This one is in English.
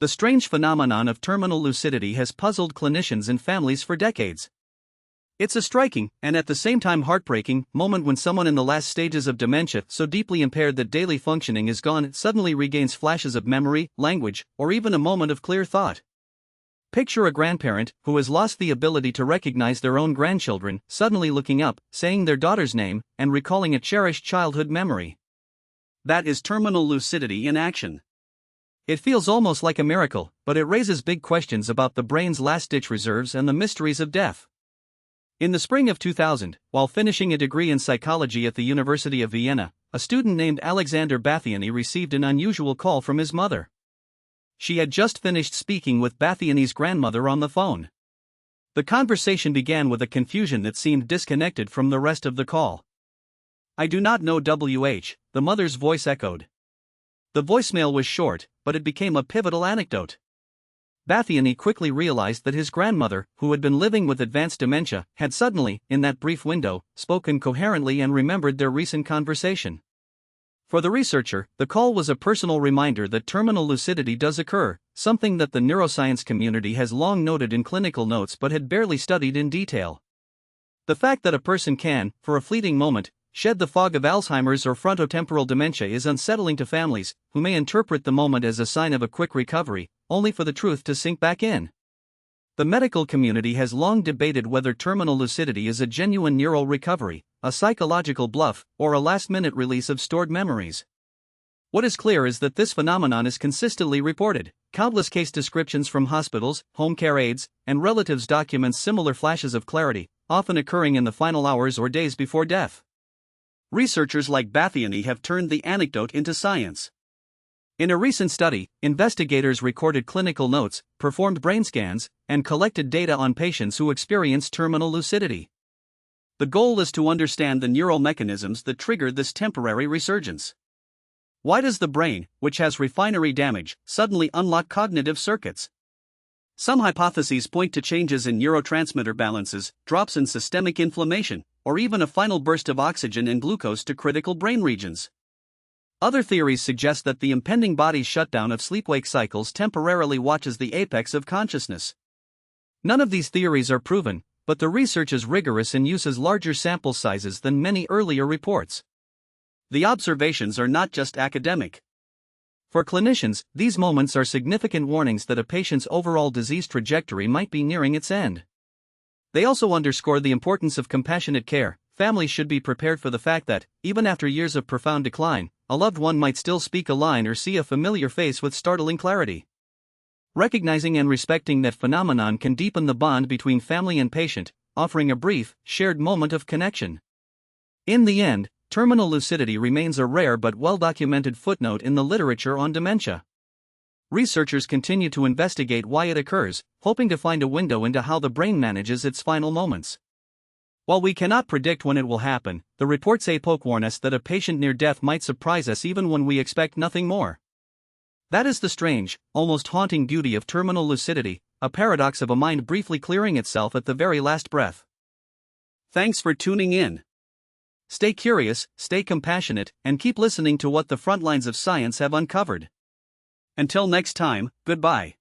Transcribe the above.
The strange phenomenon of terminal lucidity has puzzled clinicians and families for decades. It's a striking, and at the same time heartbreaking, moment when someone in the last stages of dementia, so deeply impaired that daily functioning is gone, suddenly regains flashes of memory, language, or even a moment of clear thought. Picture a grandparent who has lost the ability to recognize their own grandchildren, suddenly looking up, saying their daughter's name, and recalling a cherished childhood memory. That is terminal lucidity in action. It feels almost like a miracle, but it raises big questions about the brain's last-ditch reserves and the mysteries of death. In the spring of 2000, while finishing a degree in psychology at the University of Vienna, a student named Alexander Bathiany received an unusual call from his mother. She had just finished speaking with Bathiany's grandmother on the phone. The conversation began with a confusion that seemed disconnected from the rest of the call. "I do not know WH," the mother's voice echoed. The voicemail was short, but it became a pivotal anecdote. Bathiany quickly realized that his grandmother, who had been living with advanced dementia, had suddenly, in that brief window, spoken coherently and remembered their recent conversation. For the researcher, the call was a personal reminder that terminal lucidity does occur, something that the neuroscience community has long noted in clinical notes but had barely studied in detail. The fact that a person can, for a fleeting moment, shed the fog of Alzheimer's or frontotemporal dementia is unsettling to families, who may interpret the moment as a sign of a quick recovery, only for the truth to sink back in. The medical community has long debated whether terminal lucidity is a genuine neural recovery, a psychological bluff, or a last-minute release of stored memories. What is clear is that this phenomenon is consistently reported. Countless case descriptions from hospitals, home care aides, and relatives document similar flashes of clarity, often occurring in the final hours or days before death. Researchers like Bathiany have turned the anecdote into science. In a recent study, investigators recorded clinical notes, performed brain scans, and collected data on patients who experienced terminal lucidity. The goal is to understand the neural mechanisms that trigger this temporary resurgence. Why does the brain, which has refinery damage, suddenly unlock cognitive circuits? Some hypotheses point to changes in neurotransmitter balances, drops in systemic inflammation, or even a final burst of oxygen and glucose to critical brain regions. Other theories suggest that the impending body's shutdown of sleep-wake cycles temporarily watches the apex of consciousness. None of these theories are proven, but the research is rigorous and uses larger sample sizes than many earlier reports. The observations are not just academic. For clinicians, these moments are significant warnings that a patient's overall disease trajectory might be nearing its end. They also underscore the importance of compassionate care. Families should be prepared for the fact that, even after years of profound decline, a loved one might still speak a line or see a familiar face with startling clarity. Recognizing and respecting that phenomenon can deepen the bond between family and patient, offering a brief, shared moment of connection. In the end, terminal lucidity remains a rare but well-documented footnote in the literature on dementia. Researchers continue to investigate why it occurs, hoping to find a window into how the brain manages its final moments. While we cannot predict when it will happen, the reports warn us that a patient near death might surprise us even when we expect nothing more. That is the strange, almost haunting beauty of terminal lucidity, a paradox of a mind briefly clearing itself at the very last breath. Thanks for tuning in. Stay curious, stay compassionate, and keep listening to what the front lines of science have uncovered. Until next time, goodbye.